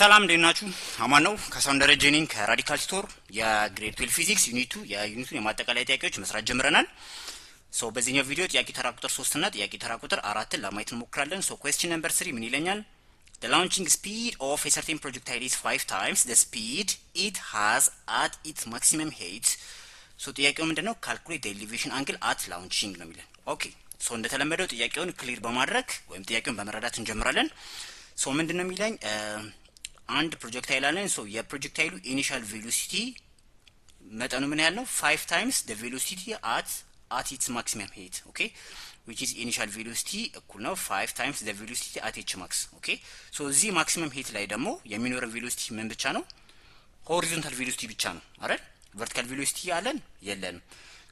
ሰላም እንደናችሁ አማን ነው ከሳውንድ ደረጀ ነኝ ከራዲካል ስቶር የግሬድ 12 ፊዚክስ ዩኒቱን የማጠቃለያ ጥያቄዎች መስራት ጀምረናል። ሶ በዚህኛው ቪዲዮ ጥያቄ ተራ ቁጥር 3 እና ጥያቄ ተራ ቁጥር 4 ለማየት እንሞክራለን። ሶ question number 3 ምን ይለኛል? The launching speed of a certain projectile is 5 times the speed it has at its maximum height. ሶ ጥያቄው ምንድነው? calculate the elevation angle at launching ነው የሚለን። ኦኬ ሶ እንደተለመደው ጥያቄውን ክሊር በማድረግ ወይም ጥያቄውን በመረዳት እንጀምራለን። ሶ ምንድነው የሚለኝ አንድ ፕሮጀክታይል አለን። ሶ የፕሮጀክታይሉ ኢኒሻል ቬሎሲቲ መጠኑ ምን ያህል ነው? 5 ታይምስ the velocity at its maximum height. ኦኬ which is initial velocity እኩል ነው 5 times the velocity at h max. ኦኬ ሶ እዚህ maximum height ላይ ደግሞ የሚኖረው ቬሎሲቲ ምን ብቻ ነው? horizontal velocity ብቻ ነው አይደል? vertical velocity አለን የለንም።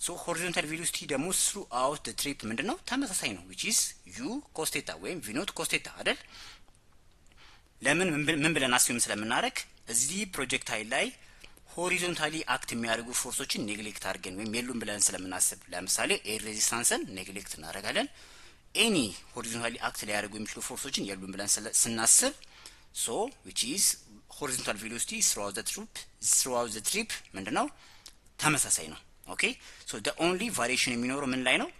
ሶ horizontal velocity ደግሞ throughout the trip ምንድነው? ተመሳሳይ ነው which is u cos theta ወይም v naught cos theta አይደል? ለምን ምን ብለን አስዩም ስለምናደርግ እዚህ ፕሮጀክታይል ላይ ሆሪዞንታሊ አክት የሚያደርጉ ፎርሶችን ኔግሌክት አድርገን ወይም የሉም ብለን ስለምናስብ ለምሳሌ ኤር ሬዚስታንስን ኔግሌክት እናደርጋለን። ኤኒ ሆሪዞንታሊ አክት ሊያደርጉ የሚችሉ ፎርሶችን የሉም ብለን ስናስብ ሶ which is horizontal velocity throughout the trip ምንድነው? ተመሳሳይ ነው። ኦኬ ሶ the only variation የሚኖረው ምን ላይ ነው?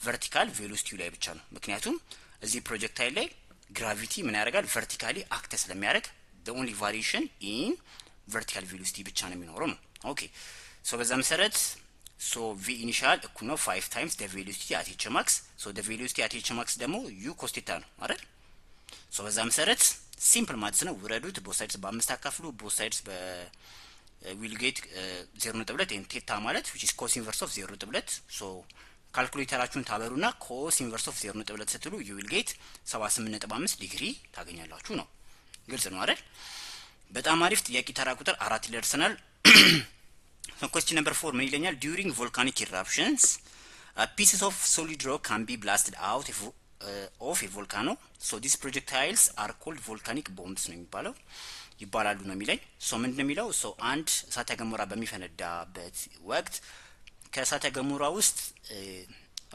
vertical velocity ላይ ብቻ ነው። ምክንያቱም እዚህ ፕሮጀክታይል ላይ ግራቪቲ ምን ያደርጋል? ቨርቲካሊ አክት ስለሚያደርግ the only variation in vertical velocity ብቻ ነው የሚኖረው ነው። ኦኬ ሶ በዛ መሰረት ሶ v initial እኩል ነው 5 times the velocity at h max. ሶ the velocity at h max ደግሞ u cos theta ነው አይደል? ሶ በዛ መሰረት ሲምፕል ማለት ነው። ውረዱት both sides በ5 አካፍሉ both sides will get 0.2 and theta ማለት which is cos inverse of 0.2. ሶ ካልኩሌተራችሁን ታበሩና cos inverse of 0.2 ስትሉ you will get 78.5 ዲግሪ ታገኛላችሁ ነው። ግልጽ ነው አይደል? በጣም አሪፍ። ጥያቄ ተራ ቁጥር 4 ይደርሰናል። So question number 4 ምን ይለኛል? During volcanic eruptions pieces of solid rock can be blasted out of a volcano. So these projectiles are called volcanic bombs ነው ይባላሉ ነው የሚለኝ። ሶ ምንድነው የሚለው? ሶ አንድ እሳተ ገሞራ በሚፈነዳበት ወቅት ከእሳተ ገሞራ ውስጥ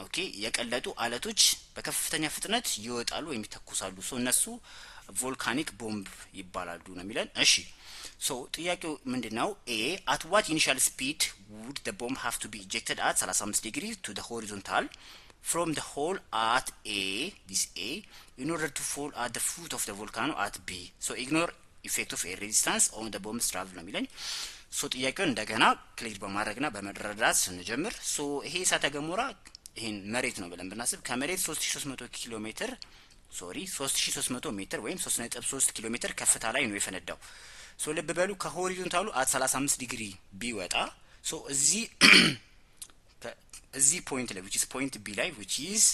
ኦኬ የቀለጡ አለቶች በከፍተኛ ፍጥነት ይወጣሉ ወይም ይተኩሳሉ። ሶ እነሱ ቮልካኒክ ቦምብ ይባላሉ ነው የሚለን። እሺ ሶ ጥያቄው ምንድነው? ኤ at what initial speed would the bomb have to be ejected at 35 degrees to the horizontal from the hole at A, this A, in order to fall at the foot of the volcano at B. So ignore effect of air resistance on the bomb's travel ነው የሚለኝ። ሶ ጥያቄውን እንደገና ክሊር በማድረግና በመረዳት ስንጀምር ሶ ይሄ እሳተ ገሞራ ይሄን መሬት ነው ብለን ብናስብ ከመሬት 3300 ኪሎ ሜትር 3300 ሜትር ወይም 3.3 ኪሎ ሜትር ከፍታ ላይ ነው የፈነዳው። ሶ ልብ በሉ ከሆሪዞንታሉ at 35 ዲግሪ ቢወጣ ሶ እዚህ ፖይንት ላይ which is point B ላይ which is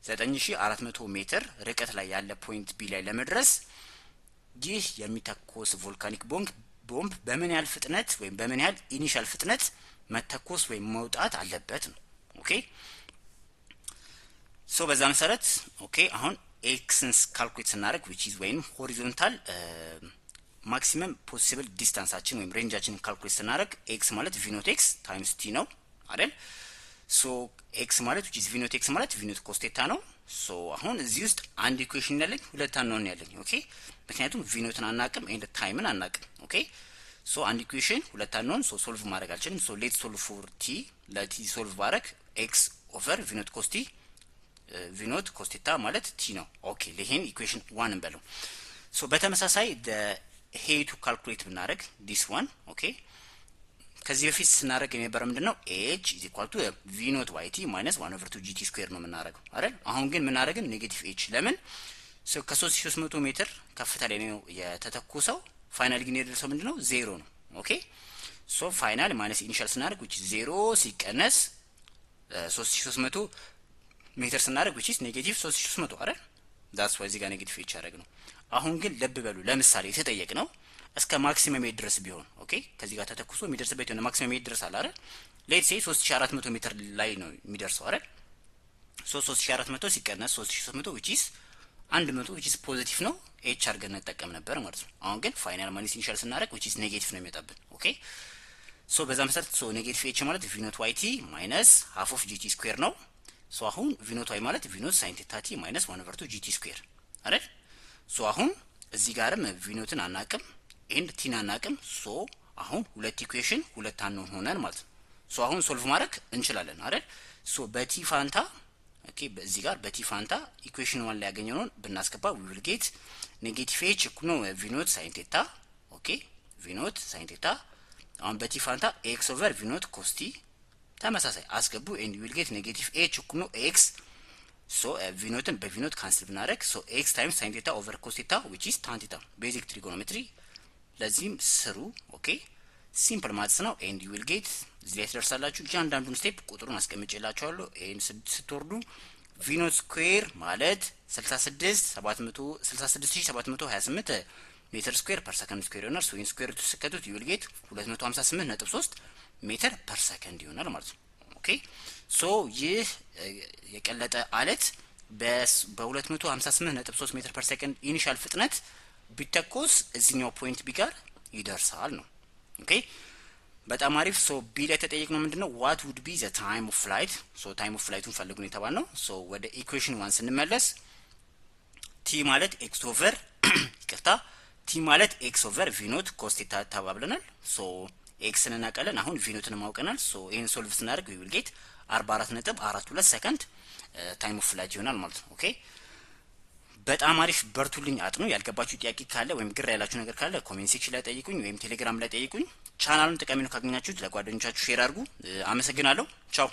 9400 ሜትር ርቀት ላይ ያለ ፖይንት B ላይ ለመድረስ ይህ የሚተኮስ ቮልካኒክ ቦምብ በምን ያህል ፍጥነት ወይም በምን ያህል ኢኒሻል ፍጥነት መተኮስ ወይም መውጣት አለበት ነው። ኦኬ ሶ በዛ መሰረት ኦኬ አሁን ኤክስንስ ካልኩሌት ስናደርግ which is ወይም ሆሪዞንታል ማክሲመም ፖሲብል ዲስታንሳችን ወይም ሬንጃችንን ካልኩሌት ስናደርግ ኤክስ ማለት v naught x times t ነው አይደል? ሶ ኤክስ ማለት which is v naught x ማለት v naught cos theta ነው። ሶ አሁን እዚህ ውስጥ አንድ ኢኩዌሽን ያለኝ ሁለት አንኖን ያለኝ። ኦኬ ምክንያቱም v naught አናቅም ኤንድ ታይምን አናቅም። ኦኬ ሶ አንድ ኢኩዌሽን ሁለት አንኖን ሶ ሶልቭ ማድረግ አልችልም። ሶ ሌት ሶልቭ ፎር t ለቲ ሶልቭ ባረግ x ኦቨር v naught cos t v naught cos theta ማለት t ነው። ኦኬ ለይሄን ኢኩዌሽን 1 እንበለው። ሶ በተመሳሳይ the height to calculate ብናደርግ this one ኦኬ ከዚህ በፊት ስናደርግ የነበረው ምንድነው? h is equal to v naught yt minus 1 over 2 gt square ነው የምናደርገው አይደል? አሁን ግን የምናደርገው ኔጌቲቭ h ለምን? ሶ ከ3300 ሜትር ከፍታ ላይ ነው የተተኮሰው። ፋይናል ግን የደረሰው ምንድነው? 0 ነው። ኦኬ ሶ ፋይናል ማይነስ ኢኒሻል ስናደርግ which is 0 ሲቀነስ 3300 ሜትር ስናደርግ which is ኔጌቲቭ 3300 አይደል? that's why እዚህ ጋር ኔጌቲቭ h ያደረግነው። አሁን ግን ለብ በሉ ለምሳሌ የተጠየቅነው እስከ ማክሲመም ሜት ድረስ ቢሆን ኦኬ ከዚህ ጋር ተተኩሶ የሚደርስበት የሆነ ማክሲመም ሜት ድረስ አለ አይደል? ሌትስ ሴይ 3400 ሜትር ላይ ነው የሚደርሰው አይደል? ሶ 3400 ሲቀነስ 3300 which is 100 which is ፖዚቲቭ ነው h አድርገን እንጠቀም ነበር ማለት ነው። አሁን ግን ፋይናል ማይነስ ኢኒሻል ስናደርግ which is ኔጌቲቭ ነው የሚመጣብን። ኦኬ ሶ በዛ መሰረት ሶ ኔጌቲቭ h ማለት v naught yt minus half of gt square ነው። ሶ አሁን v naught y ማለት v naught sin theta t minus 1 over 2 gt square አይደል? ሶ አሁን እዚህ ጋርም v naught አናቅም ኤንድ ቲን አናቅም። ሶ አሁን ሁለት ኢኩዌሽን ሁለት አንሆን ሆነን ማለት ነው። ሶ አሁን ሶልቭ ማድረግ እንችላለን አይደል? ሶ በቲ ፋንታ ኦኬ፣ በዚህ ጋር በቲ ፋንታ ኢኩዌሽን 1 ላይ ያገኘነውን ብናስገባ we will get ኔጌቲቭ ኤች እኩል ነው ቪ ኖት ሳይን ቴታ። ኦኬ ቪ ኖት ሳይን ቴታ። አሁን በቲ ፋንታ ኤክስ ኦቨር ቪ ኖት ኮስ ቲ ተመሳሳይ አስገቡ ኤንድ you will get ኔጌቲቭ ኤች እኩል ነው ኤክስ። ሶ ቪ ኖትን በቪ ኖት ካንስል ብናደርግ ሶ ኤክስ ታይምስ ሳይን ቴታ ኦቨር ኮስ ቴታ which is tan ቴታ ቤዚክ ትሪጎኖሜትሪ። ለዚህም ስሩ። ኦኬ ሲምፕል ማትስ ነው ኤንድ you will get እዚህ ላይ ትደርሳላችሁ። እያንዳንዱን ስቴፕ ቁጥሩን አስቀምጬላችኋለሁ። ይሄን ስትወርዱ ቪ ኖት ስኩዌር ማለት 66728 ሜትር ስኩዌር ፐር ሰከንድ ስኩዌር ይሆናል። ሶ ኢን ስኩዌር ተሰከቱት you will get 258.3 ሜትር ፐር ሰከንድ ይሆናል ማለት ነው። ኦኬ ሶ ይህ የቀለጠ አለት በ258.3 ሜትር ፐር ሰከንድ ኢኒሻል ፍጥነት ቢተኮስ እዚህኛው ፖይንት ቢ ጋር ይደርሳል ነው። ኦኬ በጣም አሪፍ። ሶ ቢ ላይ ተጠየቅነው ምንድነው what would be the time of flight። ሶ ታይም ኦፍ ፍላይቱን ፈልጉ ነው የተባልነው። ሶ ወደ ኢኩዌሽን 1 ስንመለስ ቲ ማለት ኤክስ ኦቨር ይቅርታ ቲ ማለት ኤክስ ኦቨር ቪ ኖት ኮስ ቴታ ተባብለናል። ሶ ኤክስን እናቀለን አሁን ቪ ኖትን ማውቀናል። ሶ ይሄን ሶልቭ ስናደርግ we will get 44.42 ሰከንድ ታይም ኦፍ ፍላይት ይሆናል ማለት ነው። ኦኬ በጣም አሪፍ በርቱልኝ፣ አጥኑ። ያልገባችሁ ጥያቄ ካለ ወይም ግራ ያላችሁ ነገር ካለ ኮሜንት ሴክሽን ላይ ጠይቁኝ ወይም ቴሌግራም ላይ ጠይቁኝ። ቻናሉን ጠቃሚ ነው ካገኛችሁት ለጓደኞቻችሁ ሼር አድርጉ። አመሰግናለሁ። ቻው